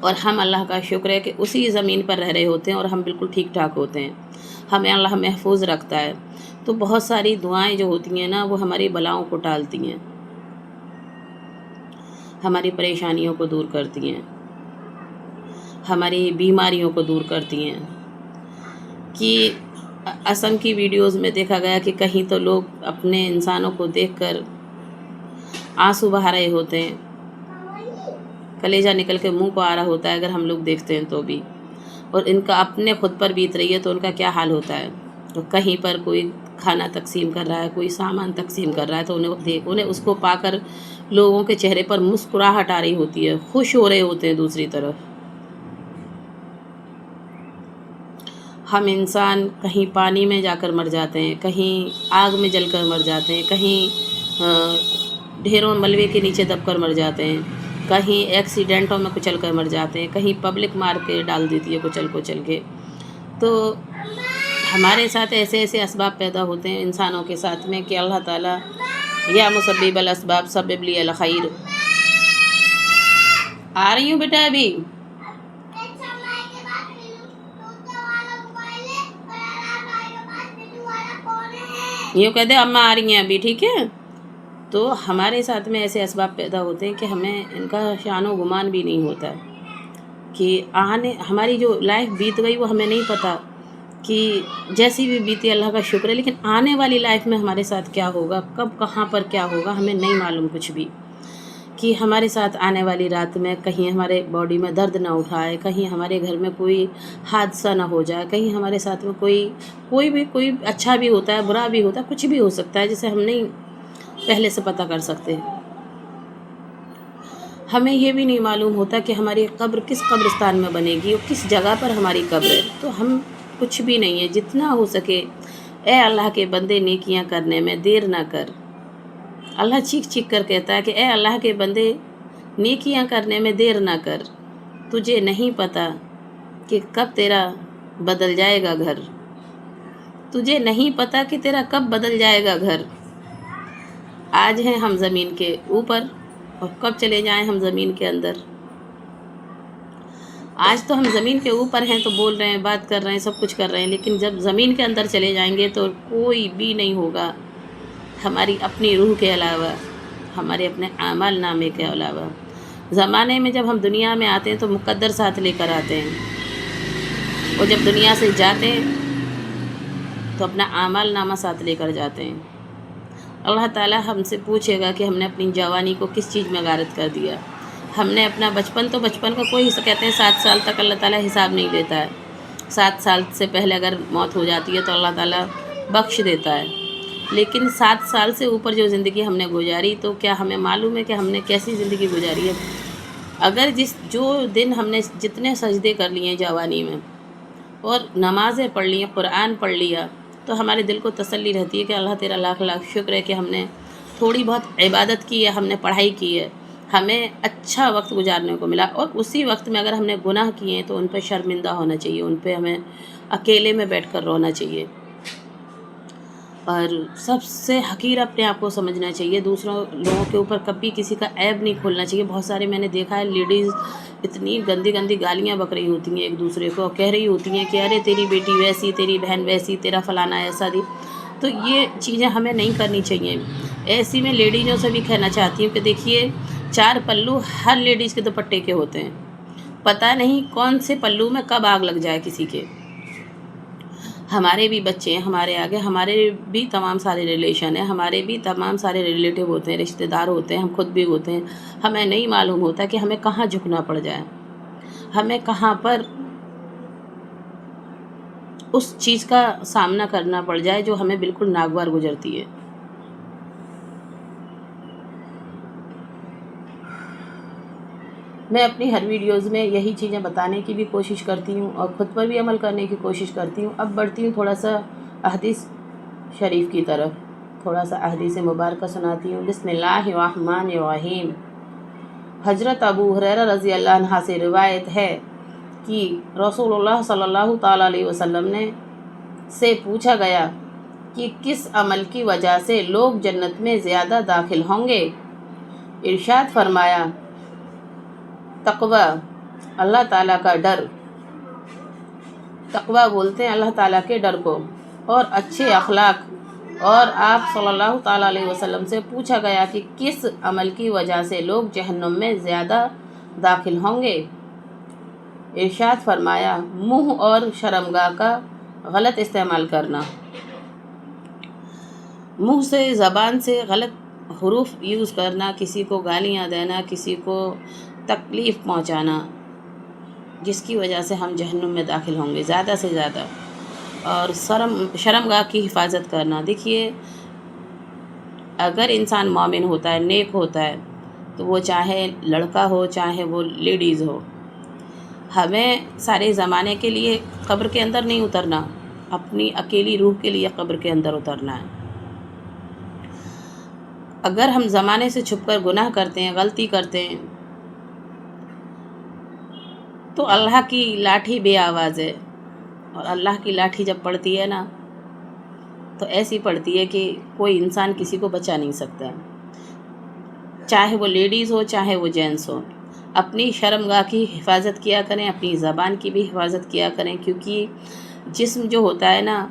اور ہم اللہ کا شکر ہے کہ اسی زمین پر رہ رہے ہوتے ہیں اور ہم بالکل ٹھیک ٹھاک ہوتے ہیں، ہمیں اللہ محفوظ رکھتا ہے۔ تو بہت ساری دعائیں جو ہوتی ہیں نا وہ ہماری بلاؤں کو ٹالتی ہیں، ہماری پریشانیوں کو دور کرتی ہیں، ہماری بیماریوں کو دور کرتی ہیں۔ کہ اسم کی ویڈیوز میں دیکھا گیا کہ کہیں تو لوگ اپنے انسانوں کو دیکھ کر آنسو بہا رہے ہوتے ہیں، کلیجہ نکل کے منہ کو آ رہا ہوتا ہے اگر ہم لوگ دیکھتے ہیں تو بھی، اور ان کا اپنے خود پر بیت رہی ہے تو ان کا کیا حال ہوتا ہے۔ تو کہیں پر کوئی کھانا تقسیم کر رہا ہے، کوئی سامان تقسیم کر رہا ہے تو انہیں اس کو پا کر لوگوں کے چہرے پر مسکراہٹ آ رہی ہوتی ہے، خوش ہو رہے ہوتے ہیں دوسری طرف۔ ہم انسان کہیں پانی میں جا کر مر جاتے ہیں، کہیں آگ میں جل کر مر جاتے ہیں، کہیں ڈھیروں ملبے کے نیچے دب کر مر جاتے ہیں، کہیں ایکسیڈنٹوں میں کچل کر مر جاتے ہیں، کہیں پبلک مار کے ڈال دیتی ہے کچل کے۔ تو ہمارے ساتھ ایسے ایسے اسباب پیدا ہوتے ہیں انسانوں کے ساتھ میں کہ اللہ تعالیٰ یا مسبب الاسباب سبب لی الخیر۔ آ رہی ہوں بیٹا ابھی۔ یوں کہہ دے اماں آ رہی ہیں ابھی، ٹھیک ہے۔ تو ہمارے ساتھ میں ایسے اسباب پیدا ہوتے ہیں کہ ہمیں ان کا شان و گمان بھی نہیں ہوتا کہ ہماری جو لائف بیت گئی وہ ہمیں نہیں پتہ کہ جیسی بھی بیتی اللہ کا شکر ہے، لیکن آنے والی لائف میں ہمارے ساتھ کیا ہوگا، کب کہاں پر کیا ہوگا ہمیں نہیں معلوم کچھ بھی۔ کہ ہمارے ساتھ آنے والی رات میں کہیں ہمارے باڈی میں درد نہ اٹھائے، کہیں ہمارے گھر میں کوئی حادثہ نہ ہو جائے، کہیں ہمارے ساتھ میں کوئی اچھا بھی ہوتا ہے، برا بھی ہوتا ہے، کچھ بھی ہو سکتا ہے جسے ہم نہیں پہلے سے پتہ کر سکتے۔ ہمیں یہ بھی نہیں معلوم ہوتا کہ ہماری قبر کس قبرستان میں بنے گی اور کس جگہ پر ہماری قبر ہے۔ تو ہم کچھ بھی نہیں ہے، جتنا ہو سکے اے اللہ کے بندے نیکیاں کرنے میں دیر نہ کر۔ اللہ چیخ کر کہتا ہے کہ اے اللہ کے بندے نیکیاں کرنے میں دیر نہ کر، تجھے نہیں پتہ کہ کب تیرا بدل جائے گا گھر، تجھے نہیں پتہ کہ تیرا کب بدل جائے گا گھر۔ آج ہیں ہم زمین کے اوپر اور کب چلے جائیں ہم زمین کے اندر۔ آج تو ہم زمین کے اوپر ہیں تو بول رہے ہیں، بات کر رہے ہیں، سب کچھ کر رہے ہیں، لیکن جب زمین کے اندر چلے جائیں گے تو کوئی بھی نہیں ہوگا ہماری اپنی روح کے علاوہ، ہمارے اپنے اعمال نامے کے علاوہ۔ زمانے میں جب ہم دنیا میں آتے ہیں تو مقدر ساتھ لے کر آتے ہیں، اور جب دنیا سے جاتے ہیں تو اپنا اعمال نامہ ساتھ لے کر جاتے ہیں۔ اللہ تعالیٰ ہم سے پوچھے گا کہ ہم نے اپنی جوانی کو کس چیز میں غارت کر دیا، ہم نے اپنا بچپن کا کوئی کہتے ہیں 7 سال تک اللہ تعالیٰ حساب نہیں لیتا ہے، 7 سال سے پہلے اگر موت ہو جاتی ہے تو اللہ تعالیٰ بخش دیتا ہے، لیکن 7 سال سے اوپر جو زندگی ہم نے گزاری تو کیا ہمیں معلوم ہے کہ ہم نے کیسی زندگی گزاری ہے؟ اگر جو دن ہم نے جتنے سجدے کر لیے جوانی میں اور نمازیں پڑھ لی، قرآن پڑھ لیا، تو ہمارے دل کو تسلی رہتی ہے کہ اللہ تیرا لاکھ لاکھ شکر ہے کہ ہم نے تھوڑی بہت عبادت کی ہے، ہم نے پڑھائی کی ہے، ہمیں اچھا وقت گزارنے کو ملا۔ اور اسی وقت میں اگر ہم نے گناہ کیے ہیں تو ان پہ شرمندہ ہونا چاہیے، ان پہ ہمیں اکیلے میں بیٹھ کر رونا چاہیے، اور سب سے حقیر اپنے آپ کو سمجھنا چاہیے، دوسروں لوگوں کے اوپر کبھی کسی کا عیب نہیں کھولنا چاہیے۔ بہت سارے میں نے دیکھا ہے لیڈیز اتنی گندی گندی گالیاں بک رہی ہوتی ہیں ایک دوسرے کو، کہہ رہی ہوتی ہیں کہ ارے تیری بیٹی ویسی، تیری بہن ویسی، تیرا فلانا ایسا دی۔ تو یہ چیزیں ہمیں نہیں کرنی چاہیے۔ ایسی میں لیڈیزوں سے بھی کہنا چاہتی ہوں کہ دیکھیے 4 پلو ہر لیڈیز کے دوپٹے کے ہوتے ہیں، پتہ نہیں کون سے پلو میں کب آگ لگ جائے کسی کے۔ ہمارے بھی بچے ہیں ہمارے آگے، ہمارے بھی تمام سارے ریلیشن ہیں، ہمارے بھی تمام سارے ریلیٹیو ہوتے ہیں، رشتہ دار ہوتے ہیں، ہم خود بھی ہوتے ہیں۔ ہمیں نہیں معلوم ہوتا کہ ہمیں کہاں جھکنا پڑ جائے، ہمیں کہاں پر اس چیز کا سامنا کرنا پڑ جائے جو ہمیں بالکل ناگوار گزرتی ہے۔ میں اپنی ہر ویڈیوز میں یہی چیزیں بتانے کی بھی کوشش کرتی ہوں اور خود پر بھی عمل کرنے کی کوشش کرتی ہوں۔ اب بڑھتی ہوں تھوڑا سا احادیث شریف کی طرف، تھوڑا سا احادیث مبارکہ سناتی ہوں۔ بسم اللہ الرحمن الرحیم۔ حضرت ابو ہریرہ رضی اللہ عنہ سے روایت ہے کہ رسول اللہ صلی اللہ تعالیٰ علیہ وسلم سے پوچھا گیا کہ کس عمل کی وجہ سے لوگ جنت میں زیادہ داخل ہوں گے؟ ارشاد فرمایا تقوی، اللہ تعالیٰ کا ڈر، تقویٰ بولتے ہیں اللہ تعالیٰ کے ڈر کو، اور اچھے اخلاق۔ اور آپ صلی اللہ تعالیٰ علیہ وسلم سے پوچھا گیا کہ کس عمل کی وجہ سے لوگ جہنم میں زیادہ داخل ہوں گے؟ ارشاد فرمایا منہ اور شرمگاہ کا غلط استعمال کرنا، منہ سے زبان سے غلط حروف یوز کرنا، کسی کو گالیاں دینا، کسی کو تکلیف پہنچانا، جس کی وجہ سے ہم جہنم میں داخل ہوں گے زیادہ سے زیادہ۔ اور شرمگاہ کی حفاظت کرنا۔ دیکھیے اگر انسان مومن ہوتا ہے، نیک ہوتا ہے، تو وہ چاہے لڑکا ہو چاہے وہ لیڈیز ہو، ہمیں سارے زمانے کے لیے قبر کے اندر نہیں اترنا، اپنی اکیلی روح کے لیے قبر کے اندر اترنا ہے۔ اگر ہم زمانے سے چھپ کر گناہ کرتے ہیں، غلطی کرتے ہیں، تو اللہ کی لاٹھی بے آواز ہے، اور اللہ کی لاٹھی جب پڑتی ہے نا تو ایسی پڑتی ہے کہ کوئی انسان کسی کو بچا نہیں سکتا، چاہے وہ لیڈیز ہو چاہے وہ جینٹس ہو۔ اپنی شرمگاہ کی حفاظت کیا کریں، اپنی زبان کی بھی حفاظت کیا کریں، کیونکہ جسم جو ہوتا ہے نا،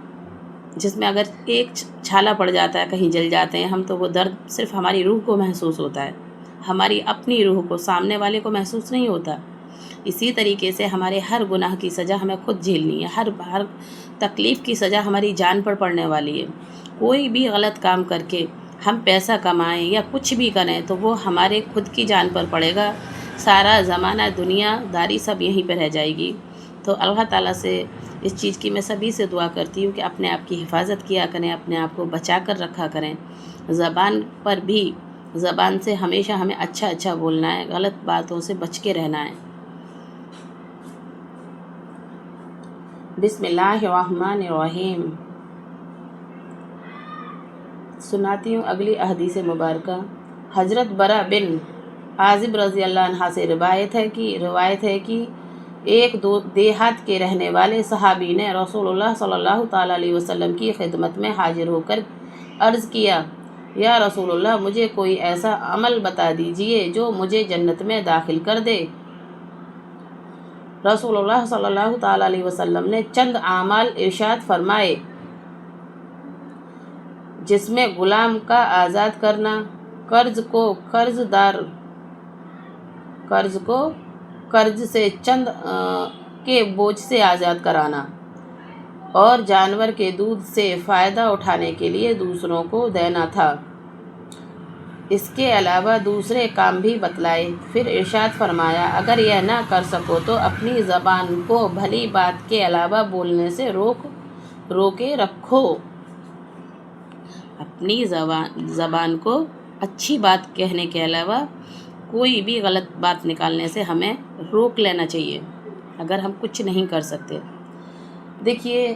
جس میں اگر ایک چھالا پڑ جاتا ہے، کہیں جل جاتے ہیں ہم، تو وہ درد صرف ہماری روح کو محسوس ہوتا ہے، ہماری اپنی روح کو، سامنے والے کو محسوس نہیں ہوتا۔ اسی طریقے سے ہمارے ہر گناہ کی سزا ہمیں خود جھیلنی ہے، ہر تکلیف کی سزا ہماری جان پر پڑنے والی ہے۔ کوئی بھی غلط کام کر کے ہم پیسہ کمائیں یا کچھ بھی کریں تو وہ ہمارے خود کی جان پر پڑے گا، سارا زمانہ دنیا داری سب یہیں پہ رہ جائے گی۔ تو اللہ تعالیٰ سے اس چیز کی میں سبھی سے دعا کرتی ہوں کہ اپنے آپ کی حفاظت کیا کریں، اپنے آپ کو بچا کر رکھا کریں۔ زبان پر بھی، زبان سے ہمیشہ ہمیں اچھا اچھا بولنا ہے، غلط باتوں سے بچ کے رہنا ہے۔ بسم اللہ الرحمن الرحیم۔ سناتی ہوں اگلی احادیث مبارکہ۔ حضرت برا بن عازب رضی اللہ عنہ سے روایت ہے کہ ایک دیہات کے رہنے والے صحابی نے رسول اللہ صلی اللہ تعالیٰ علیہ وسلم کی خدمت میں حاضر ہو کر عرض کیا، یا رسول اللہ، مجھے کوئی ایسا عمل بتا دیجئے جو مجھے جنت میں داخل کر دے۔ رسول اللہ صلی اللہ تعالیٰ علیہ وسلم نے چند اعمال ارشاد فرمائے، جس میں غلام کا آزاد کرنا، قرض سے چند کے بوجھ سے آزاد کرانا، اور جانور کے دودھ سے فائدہ اٹھانے کے لیے دوسروں کو دینا تھا۔ اس کے علاوہ دوسرے کام بھی بتلائے، پھر ارشاد فرمایا، اگر یہ نہ کر سکو تو اپنی زبان کو بھلی بات کے علاوہ بولنے سے روکے رکھو۔ اپنی زبان کو اچھی بات کہنے کے علاوہ کوئی بھی غلط بات نکالنے سے ہمیں روک لینا چاہیے، اگر ہم کچھ نہیں کر سکتے۔ دیکھیے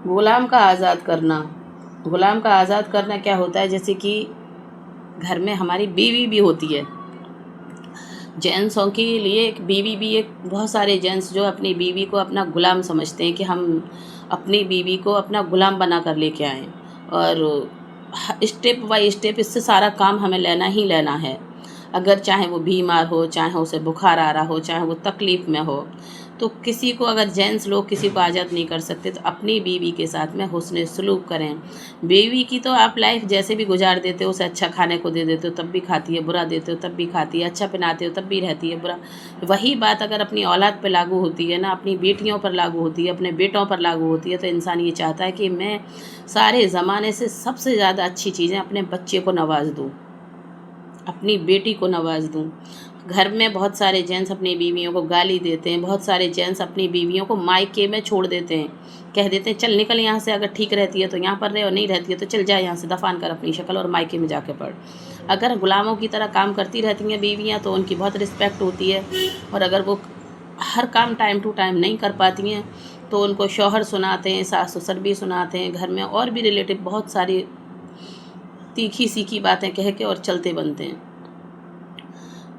غلام کا آزاد کرنا کیا ہوتا ہے؟ جیسے کہ گھر میں ہماری بیوی بھی ہوتی ہے، جینسوں کے لیے ایک بیوی بھی ایک، بہت سارے جینس جو اپنی بیوی کو اپنا غلام سمجھتے ہیں کہ ہم اپنی بیوی کو اپنا غلام بنا کر لے کے آئیں، اور اسٹیپ بائی اسٹیپ اس سے سارا کام ہمیں لینا ہی لینا ہے، اگر چاہے وہ بیمار ہو، چاہے اسے بخار آ رہا ہو، چاہے وہ تکلیف میں ہو۔ تو کسی کو اگر جینس لوگ کسی کو آزاد نہیں کر سکتے تو اپنی بیوی کے ساتھ میں حسن سلوک کریں۔ بیوی کی تو آپ لائف جیسے بھی گزار دیتے ہو، اسے اچھا کھانے کو دے دیتے ہو تب بھی کھاتی ہے، برا دیتے ہو تب بھی کھاتی ہے، اچھا پہناتے ہو تب بھی رہتی ہے برا۔ وہی بات اگر اپنی اولاد پہ لاگو ہوتی ہے نا، اپنی بیٹیوں پر لاگو ہوتی ہے، اپنے بیٹوں پر لاگو ہوتی ہے، تو انسان یہ چاہتا ہے کہ میں سارے زمانے سے سب سے زیادہ اچھی چیزیں اپنے بچے کو نواز دوں، اپنی بیٹی کو نواز دوں۔ گھر میں بہت سارے جینس اپنی بیویوں کو گالی دیتے ہیں، بہت سارے جینس اپنی بیویوں کو مائکے میں چھوڑ دیتے ہیں، کہہ دیتے ہیں چل نکل یہاں سے، اگر ٹھیک رہتی ہے تو یہاں پر رہے، اور نہیں رہتی ہے تو چل جائے یہاں سے، دفان کر اپنی شکل اور مائکے میں جا کے پڑھ۔ اگر غلاموں کی طرح کام کرتی رہتی ہیں بیویاں تو ان کی بہت رسپیکٹ ہوتی ہے، اور اگر وہ ہر کام ٹائم ٹو ٹائم نہیں کر پاتی ہیں تو ان کو شوہر سناتے ہیں، ساس سسر بھی سناتے ہیں، گھر میں اور بھی ریلیٹیو بہت ساری تیکھی سیکھی باتیں کہہ کے اور چلتے بنتے ہیں۔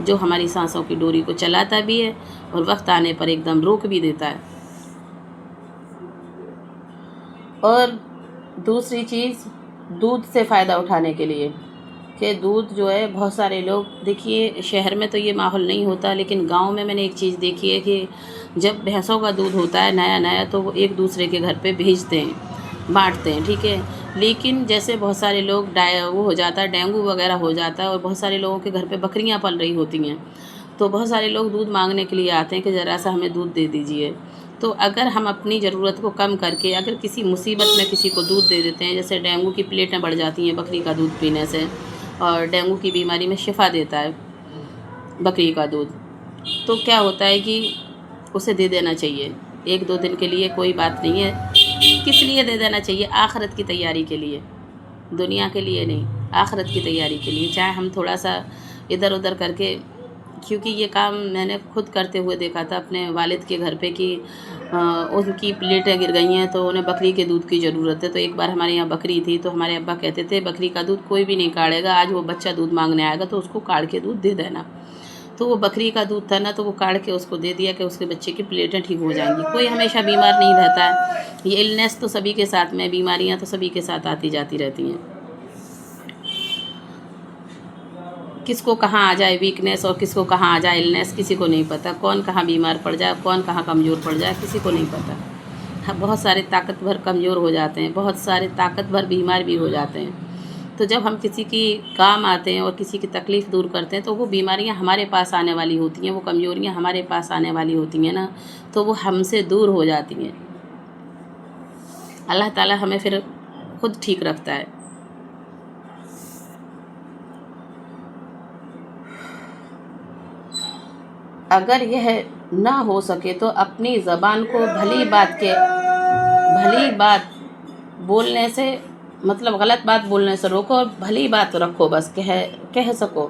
جو ہماری سانسوں کی ڈوری کو چلاتا بھی ہے اور وقت آنے پر ایک دم روک بھی دیتا ہے۔ اور دوسری چیز دودھ سے فائدہ اٹھانے کے لیے کہ دودھ جو ہے بہت سارے لوگ، دیکھیے شہر میں تو یہ ماحول نہیں ہوتا، لیکن گاؤں میں نے ایک چیز دیکھی ہے کہ جب بھینسوں کا دودھ ہوتا ہے نیا نیا تو وہ ایک دوسرے کے گھر پہ بھیجتے ہیں، بانٹتے ہیں، ٹھیک ہے۔ لیکن جیسے بہت سارے لوگ وہ ہو جاتا ہے، ڈینگو وغیرہ ہو جاتا ہے، اور بہت سارے لوگوں کے گھر پہ بکریاں پل رہی ہوتی ہیں، تو بہت سارے لوگ دودھ مانگنے کے لیے آتے ہیں کہ ذرا سا ہمیں دودھ دے دیجیے۔ تو اگر ہم اپنی ضرورت کو کم کر کے اگر کسی مصیبت میں کسی کو دودھ دے دیتے ہیں، جیسے ڈینگو کی پلیٹیں بڑھ جاتی ہیں بکری کا دودھ پینے سے، اور ڈینگو کی بیماری میں شفا دیتا ہے بکری کا دودھ، تو کیا ہوتا ہے کہ اسے دے دینا چاہیے 1-2 دن کے لیے، کوئی بات نہیں ہے۔ کس لیے دے دینا چاہیے؟ آخرت کی تیاری کے لیے، دنیا کے لیے نہیں، آخرت کی تیاری کے لیے۔ چاہے ہم تھوڑا سا ادھر ادھر کر کے، کیونکہ یہ کام میں نے خود کرتے ہوئے دیکھا تھا اپنے والد کے گھر پہ کہ ان کی پلیٹیں گر گئی ہیں تو انہیں بکری کے دودھ کی ضرورت ہے۔ تو ایک بار ہمارے یہاں بکری تھی تو ہمارے ابا کہتے تھے بکری کا دودھ کوئی بھی نہیں کاڑھے گا، آج وہ بچہ دودھ مانگنے آئے گا تو اس کو کاڑھ کے دودھ دے دینا۔ تو وہ بکری کا دودھ تھا نا، تو وہ کاڑھ کے اس کو دے دیا کہ اس کے بچے کی پلیٹیں ٹھیک ہو جائیں گی۔ کوئی ہمیشہ بیمار نہیں رہتا ہے، یہ النیس تو سبھی کے ساتھ میں، بیماریاں تو سبھی کے ساتھ آتی جاتی رہتی ہیں۔ کس کو کہاں آ جائے ویکنیس اور کس کو کہاں آ جائے النیس کسی کو نہیں پتہ، کون کہاں بیمار پڑ جائے، کون کہاں کمزور پڑ جائے، کسی کو نہیں پتہ۔ بہت سارے طاقتور کمزور ہو جاتے ہیں، بہت سارے طاقتور بیمار بھی ہو جاتے ہیں۔ تو جب ہم کسی کی کام آتے ہیں اور کسی کی تکلیف دور کرتے ہیں تو وہ بیماریاں ہمارے پاس آنے والی ہوتی ہیں، وہ کمزوریاں ہمارے پاس آنے والی ہوتی ہیں نا، تو وہ ہم سے دور ہو جاتی ہیں۔ اللہ تعالیٰ ہمیں پھر خود ٹھیک رکھتا ہے۔ اگر یہ نہ ہو سکے تو اپنی زبان کو بھلی بات بولنے سے، مطلب غلط بات بولنے سے روکو، اور بھلی بات رکھو، بس کہہ سکو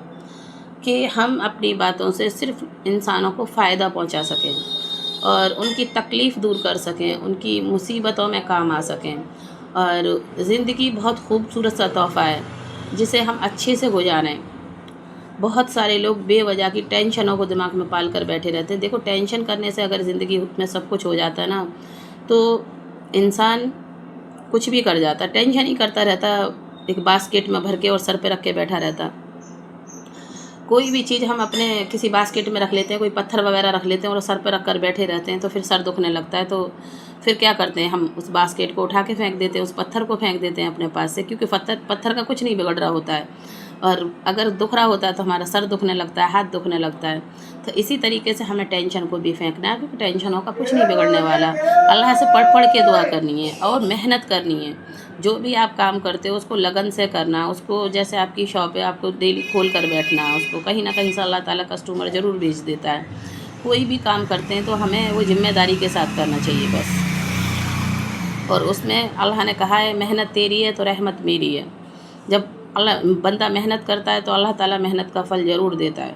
کہ ہم اپنی باتوں سے صرف انسانوں کو فائدہ پہنچا سکیں اور ان کی تکلیف دور کر سکیں، ان کی مصیبتوں میں کام آ سکیں۔ اور زندگی بہت خوبصورت سا تحفہ ہے جسے ہم اچھے سے گزاریں۔ بہت سارے لوگ بے وجہ کی ٹینشنوں کو دماغ میں پال کر بیٹھے رہتے ہیں۔ دیکھو ٹینشن کرنے سے اگر زندگی میں سب کچھ ہو جاتا ہے نا، تو انسان کچھ بھی کر جاتا، ٹینشن ہی کرتا رہتا، ایک باسکٹ میں بھر کے اور سر پہ رکھ کے بیٹھا رہتا۔ کوئی بھی چیز ہم اپنے کسی باسکٹ میں رکھ لیتے ہیں، کوئی پتھر وغیرہ رکھ لیتے ہیں اور سر پہ رکھ کر بیٹھے رہتے ہیں، تو پھر سر دکھنے لگتا ہے۔ تو پھر کیا کرتے ہیں ہم؟ اس باسکٹ کو اٹھا کے پھینک دیتے ہیں، اس پتھر کو پھینک دیتے ہیں اپنے پاس سے، کیونکہ پتھر کا کچھ نہیں بگڑ رہا ہوتا ہے، اور اگر دکھ رہا ہوتا ہے تو ہمارا سر دکھنے لگتا ہے، ہاتھ دکھنے لگتا ہے۔ تو اسی طریقے سے ہمیں ٹینشن کو بھی پھینکنا ہے، کیونکہ ٹینشنوں کا کچھ نہیں بگڑنے والا۔ اللہ سے پڑھ کے دعا کرنی ہے اور محنت کرنی ہے۔ جو بھی آپ کام کرتے ہو اس کو لگن سے کرنا، اس کو جیسے آپ کی شاپ ہے آپ کو ڈیلی کھول کر بیٹھنا، اس کو کہیں نہ کہیں سے اللہ تعالیٰ کسٹمر ضرور بھیج دیتا ہے۔ کوئی بھی کام کرتے ہیں تو ہمیں وہ ذمہ داری کے ساتھ کرنا چاہیے بس۔ اور اس میں اللہ نے کہا ہے محنت تیری ہے تو رحمت میری ہے۔ جب بندہ محنت کرتا ہے تو اللہ تعالیٰ محنت کا پھل ضرور دیتا ہے۔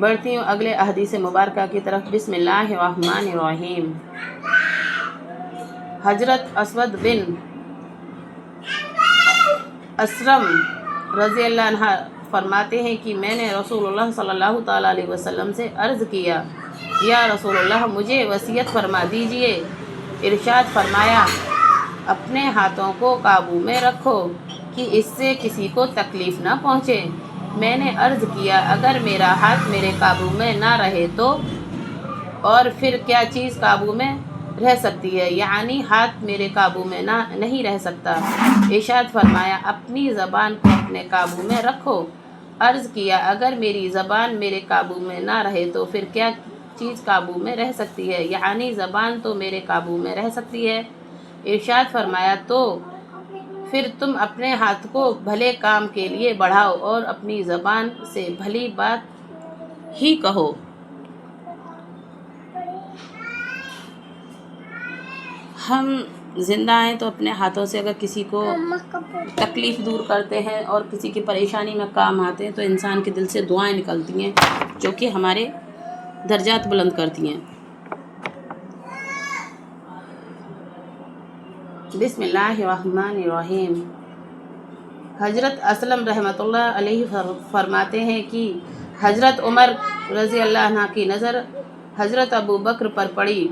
بڑھتی ہوں اگلے احادیث مبارکہ کی طرف۔ بسم اللہ الرحمن الرحیم۔ حضرت اسود بن اسرم رضی اللہ عنہ فرماتے ہیں کہ میں نے رسول اللہ صلی اللہ تعالیٰ علیہ وسلم سے عرض کیا، یا رسول اللہ مجھے وصیت فرما دیجئے۔ ارشاد فرمایا، اپنے ہاتھوں کو قابو میں رکھو کہ اس سے کسی کو تکلیف نہ پہنچے۔ میں نے عرض کیا، اگر میرا ہاتھ میرے قابو میں نہ رہے تو؟ اور پھر کیا چیز قابو میں رہ سکتی ہے؟ یعنی ہاتھ میرے قابو میں نہیں رہ سکتا۔ ارشاد فرمایا، اپنی زبان کو اپنے قابو میں رکھو۔ عرض کیا، اگر میری زبان میرے قابو میں نہ رہے تو پھر کیا چیز قابو میں رہ سکتی ہے؟ یعنی زبان تو میرے قابو میں رہ سکتی ہے۔ ارشاد فرمایا، تو پھر تم اپنے ہاتھ کو بھلے کام کے لیے بڑھاؤ اور اپنی زبان سے بھلی بات ہی کہو۔ ہم زندہ ہیں تو اپنے ہاتھوں سے اگر کسی کو تکلیف دور کرتے ہیں اور کسی کی پریشانی میں کام آتے ہیں تو انسان کے دل سے دعائیں نکلتی ہیں جو کہ ہمارے درجات بلند کرتی ہیں۔ بسم اللہ الرحمن الرحیم۔ حضرت اسلم رحمۃ اللہ علیہ فرماتے ہیں کہ حضرت عمر رضی اللہ عنہ کی نظر حضرت ابو بکر پر پڑی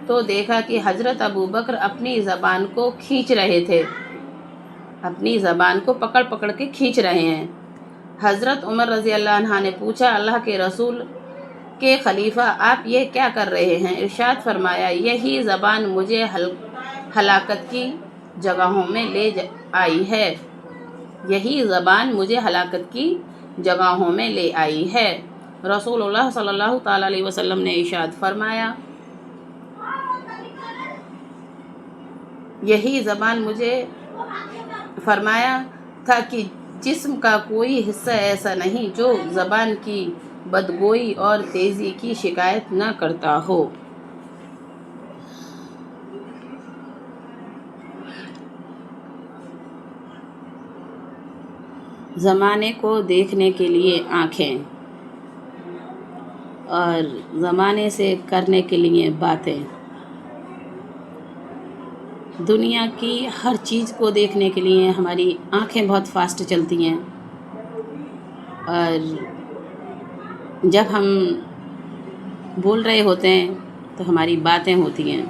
تو دیکھا کہ حضرت ابو بکر اپنی زبان کو کھینچ رہے تھے، اپنی زبان کو پکڑ پکڑ کے کھینچ رہے ہیں۔ حضرت عمر رضی اللہ عنہ نے پوچھا، اللہ کے رسول کے خلیفہ آپ یہ کیا کر رہے ہیں؟ ارشاد فرمایا، یہی زبان مجھے ہلاکت کی جگہوں میں لے آئی ہے، یہی زبان مجھے ہلاکت کی جگہوں میں لے آئی ہے۔ رسول اللہ صلی اللہ تعالیٰ علیہ وسلم نے ارشاد فرمایا، یہی زبان مجھے فرمایا تھا کہ جسم کا کوئی حصہ ایسا نہیں جو زبان کی بدگوئی اور تیزی کی شکایت نہ کرتا ہو۔ زمانے کو دیکھنے کے لیے آنکھیں اور زمانے سے کرنے کے لیے باتیں۔ دنیا کی ہر چیز کو دیکھنے کے لیے ہماری آنکھیں بہت فاسٹ چلتی ہیں، اور جب ہم بول رہے ہوتے ہیں تو ہماری باتیں ہوتی ہیں،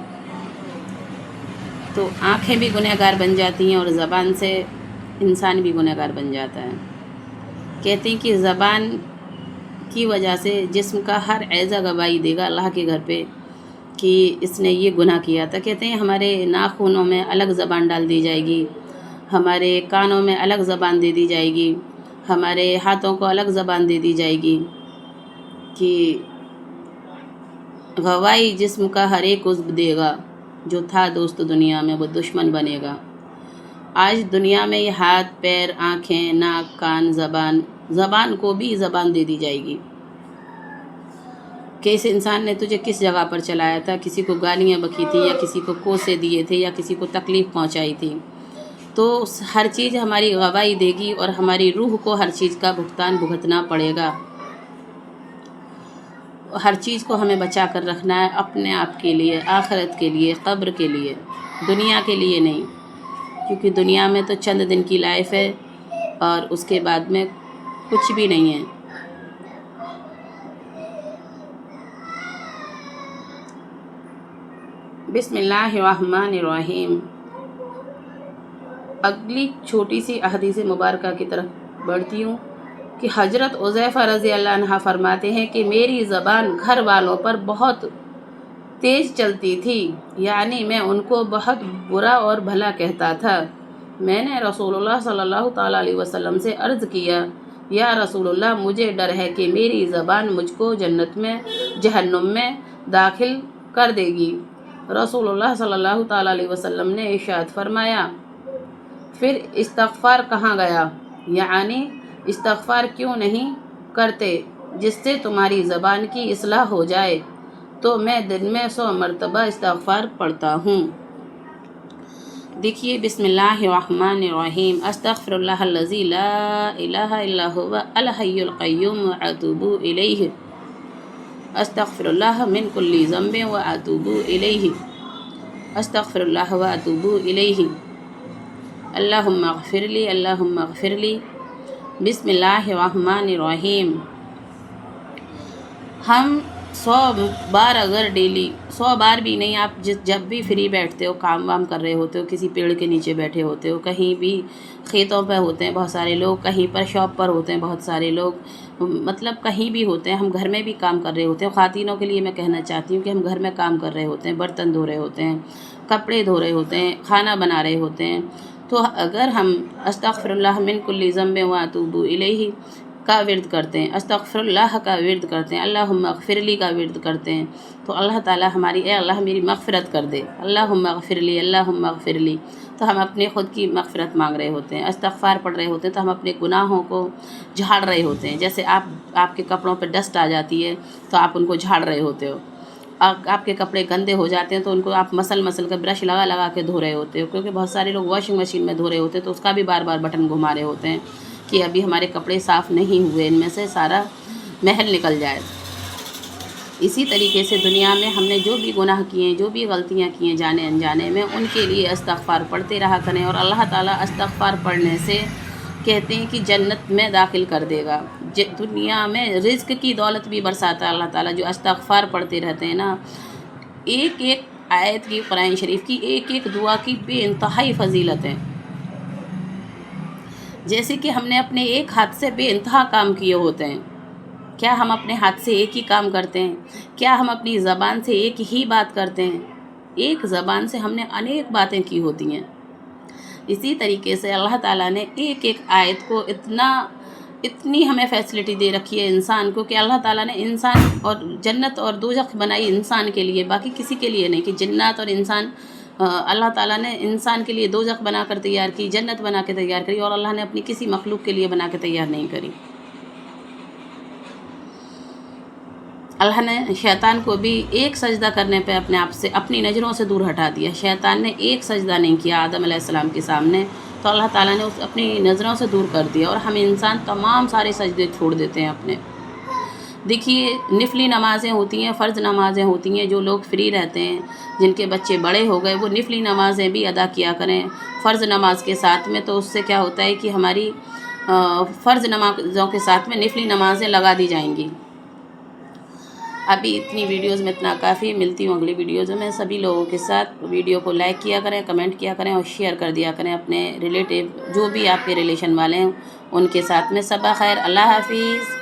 تو آنکھیں بھی گنہگار بن جاتی ہیں اور زبان سے انسان بھی گنہگار بن جاتا ہے۔ کہتے ہیں کہ زبان کی وجہ سے جسم کا ہر اعضا گواہی دے گا اللہ کے گھر پہ کہ اس نے یہ گناہ کیا تھا۔ کہتے ہیں ہمارے ناخنوں میں الگ زبان ڈال دی جائے گی، ہمارے کانوں میں الگ زبان دے دی جائے گی، ہمارے ہاتھوں کو الگ زبان دے دی جائے گی کہ گواہی جسم کا ہر ایک عضو دے گا، جو تھا دوست دنیا میں وہ دشمن بنے گا۔ آج دنیا میں یہ ہاتھ، پیر، آنکھیں، ناک، کان، زبان کو بھی زبان دے دی جائے گی کہ اس انسان نے تجھے کس جگہ پر چلایا تھا، کسی کو گالیاں بکی تھی یا کسی کو کوسے دیے تھے یا کسی کو تکلیف پہنچائی تھی، تو ہر چیز ہماری گواہی دے گی اور ہماری روح کو ہر چیز کا بھگتان بھگتنا پڑے گا۔ ہر چیز کو ہمیں بچا کر رکھنا ہے، اپنے آپ کے لیے، آخرت کے لیے، قبر کے لیے، دنیا کے لیے نہیں، کیونکہ دنیا میں تو چند دن کی لائف ہے اور اس کے بعد میں کچھ بھی نہیں ہے۔ بسم اللہ الرحمن الرحیم۔ اگلی چھوٹی سی احادیث مبارکہ کی طرف بڑھتی ہوں کہ حضرت حذیفہ رضی اللہ عنہ فرماتے ہیں کہ میری زبان گھر والوں پر بہت تیز چلتی تھی، یعنی میں ان کو بہت برا اور بھلا کہتا تھا۔ میں نے رسول اللہ صلی اللہ تعالیٰ علیہ وسلم سے عرض کیا، یا رسول اللہ، مجھے ڈر ہے کہ میری زبان مجھ کو جہنم میں داخل کر دے گی۔ رسول اللہ صلی اللہ تعالیٰ علیہ وسلم نے ارشاد فرمایا، پھر استغفار کہاں گیا؟ یعنی استغفار کیوں نہیں کرتے جس سے تمہاری زبان کی اصلاح ہو جائے؟ تو میں دن میں 100 مرتبہ استغفار پڑھتا ہوں۔ دیکھیے، بسم اللہ الرحمن الرحیم۔ استغفر اللہ الذی لا الہ الا هو الحی القیوم واتوب الیہ۔ استغفر اللہ من کل ذنب واتوب الیہ۔ استغفر اللہ واتوب الیہ۔ اللہم اغفر لی، اللہم اغفر لی۔ بسم اللہ الرحمن الرحیم۔ ہم 100 بار اگر ڈیلی، 100 بار بھی نہیں، آپ جب بھی فری بیٹھتے ہو، کام وام کر رہے ہوتے ہو، کسی پیڑ کے نیچے بیٹھے ہوتے ہو، کہیں بھی کھیتوں پہ ہوتے ہیں بہت سارے لوگ، کہیں پر شاپ پر ہوتے ہیں بہت سارے لوگ، مطلب کہیں بھی ہوتے ہیں، ہم گھر میں بھی کام کر رہے ہوتے ہیں۔ خواتینوں کے لیے میں کہنا چاہتی ہوں کہ ہم گھر میں کام کر رہے ہوتے ہیں، برتن دھو رہے ہوتے ہیں، کپڑے دھو رہے ہوتے ہیں، کھانا بنا رہے ہوتے ہیں، تو اگر ہم استغفر اللہ من کل ذنب واتوب الیہ کا ورد کرتے ہیں، استغفر اللہ کا ورد کرتے ہیں، اللہم اغفر لی کا ورد کرتے ہیں، تو اللہ تعالیٰ ہماری، اے اللہ میری مغفرت کر دے، اللہم اغفر لی، اللہم اغفر لی، تو ہم اپنے خود کی مغفرت مانگ رہے ہوتے ہیں، استغفار پڑھ رہے ہوتے ہیں، تو ہم اپنے گناہوں کو جھاڑ رہے ہوتے ہیں۔ جیسے آپ کے کپڑوں پہ ڈسٹ آ جاتی ہے تو آپ ان کو جھاڑ رہے ہوتے ہو، آپ کے کپڑے گندے ہو جاتے ہیں تو ان کو آپ مسل کے برش لگا کے دھو رہے ہوتے ہو، کیونکہ بہت سارے لوگ واشنگ مشین میں دھو رہے ہوتے ہیں تو اس کا بھی بار بار بٹن گھما رہے ہوتے ہیں کہ ابھی ہمارے کپڑے صاف نہیں ہوئے، ان میں سے سارا محل نکل جائے۔ اسی طریقے سے دنیا میں ہم نے جو بھی گناہ کیے ہیں، جو بھی غلطیاں کی ہیں جانے انجانے میں، ان کے لیے استغفار پڑھتے رہا کریں، اور اللہ تعالیٰ استغفار پڑھنے سے کہتے ہیں کہ جنت میں داخل کر دے گا۔ دنیا میں رزق کی دولت بھی برساتا ہے اللہ تعالیٰ، جو استغفار پڑھتے رہتے ہیں نا۔ ایک ایک آیت کی، قرآن شریف کی ایک ایک دعا کی بے انتہائی فضیلت ہے۔ جیسے کہ ہم نے اپنے ایک ہاتھ سے بے انتہا کام کیے ہوتے ہیں۔ کیا ہم اپنے ہاتھ سے ایک ہی کام کرتے ہیں؟ کیا ہم اپنی زبان سے ایک ہی بات کرتے ہیں؟ ایک زبان سے ہم نے انیک باتیں کی ہوتی ہیں۔ اسی طریقے سے اللہ تعالیٰ نے ایک ایک آیت کو اتنی ہمیں فیسلٹی دے رکھی ہے انسان کو، کہ اللہ تعالیٰ نے انسان اور جنت اور دوزخ بنائی انسان کے لیے، باقی کسی کے لیے نہیں، کہ جنات اور انسان اللہ تعالیٰ نے انسان کے لیے دوزخ بنا کر تیار کی، جنت بنا کے تیار کری، اور اللہ نے اپنی کسی مخلوق کے لیے بنا کے تیار نہیں کری۔ اللہ نے شیطان کو بھی ایک سجدہ کرنے پہ اپنے آپ سے، اپنی نظروں سے دور ہٹا دیا۔ شیطان نے ایک سجدہ نہیں کیا آدم علیہ السلام کے سامنے، تو اللہ تعالیٰ نے اس اپنی نظروں سے دور کر دیا، اور ہم انسان تمام سارے سجدے چھوڑ دیتے ہیں اپنے۔ دیکھیے، نفلی نمازیں ہوتی ہیں، فرض نمازیں ہوتی ہیں، جو لوگ فری رہتے ہیں، جن کے بچے بڑے ہو گئے، وہ نفلی نمازیں بھی ادا کیا کریں فرض نماز کے ساتھ میں۔ تو اس سے کیا ہوتا ہے کہ ہماری فرض نمازوں کے ساتھ میں نفلی نمازیں لگا دی جائیں گی۔ ابھی اتنی ویڈیوز میں اتنا کافی، ملتی ہوں اگلی ویڈیوز میں سبھی لوگوں کے ساتھ۔ ویڈیو کو لائک کیا کریں، کمنٹ کیا کریں، اور شیئر کر دیا کریں اپنے ریلیٹیو، جو بھی آپ کے ریلیشن والے ہیں ان کے ساتھ میں۔ صباح خیر، اللہ حافظ۔